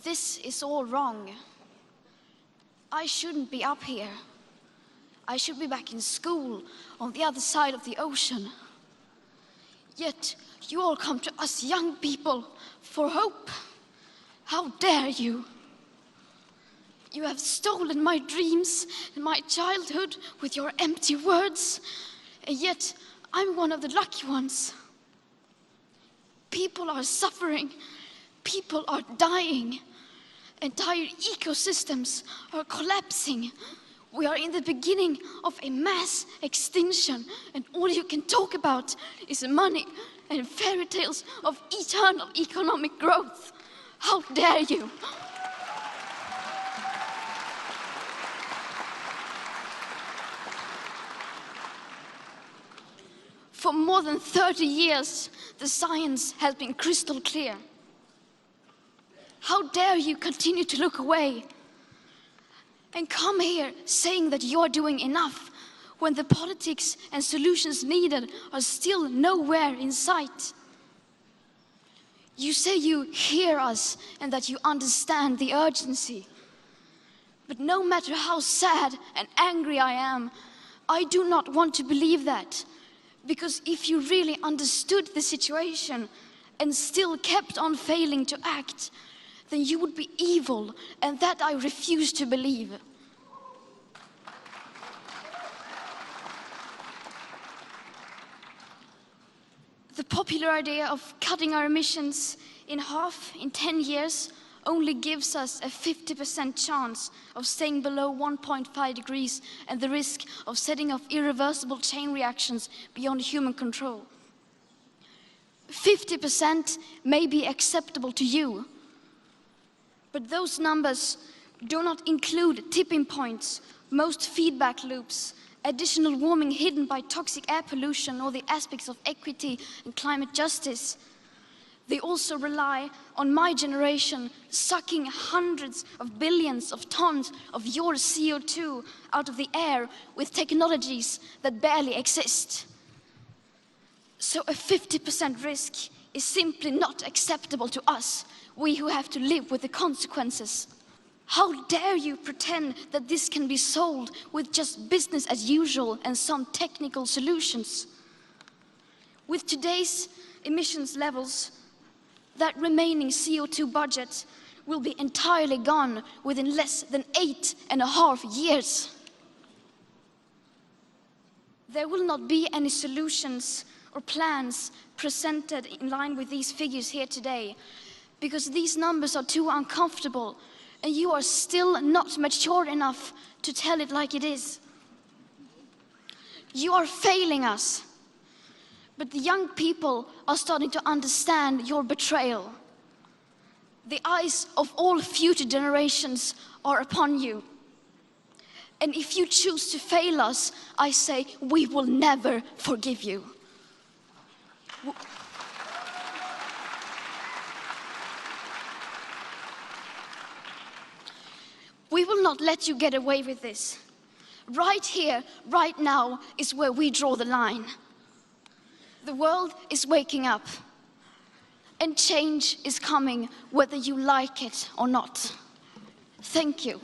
This is all wrong. I shouldn't be up here. I should be back in school on the other side of the ocean. Yet you all come to us young people for hope. How dare you? You have stolen my dreams and my childhood with your empty words, and yet I'm one of the lucky ones. People are suffering, people are dying, entire ecosystems are collapsing. We are in the beginning of a mass extinction, and all you can talk about is money and fairy tales of eternal economic growth. How dare you? For more than 30 years, the science has been crystal clear. How dare you continue to look away and come here saying that you're doing enough when the politics and solutions needed are still nowhere in sight? You say you hear us and that you understand the urgency. But no matter how sad and angry I am, I do not want to believe that. Because if you really understood the situation and still kept on failing to act, then you would be evil, and that I refuse to believe. The popular idea of cutting our emissions in half in 10 years only gives us a 50% chance of staying below 1.5 degrees and the risk of setting off irreversible chain reactions beyond human control. 50% may be acceptable to you, but those numbers do not include tipping points, most feedback loops, additional warming hidden by toxic air pollution, or the aspects of equity and climate justice. They also rely on my generation sucking hundreds of billions of tons of your CO2 out of the air with technologies that barely exist. So a 50% risk is simply not acceptable to us, we who have to live with the consequences. How dare you pretend that this can be solved with just business as usual and some technical solutions? With today's emissions levels, that remaining CO2 budget will be entirely gone within less than 8.5 years. There will not be any solutions or plans presented in line with these figures here today, because these numbers are too uncomfortable, and you are still not mature enough to tell it like it is. You are failing us. But the young people are starting to understand your betrayal. The eyes of all future generations are upon you. And if you choose to fail us, I say we will never forgive you. We will not let you get away with this. Right here, right now, is where we draw the line. The world is waking up, and change is coming whether you like it or not. Thank you.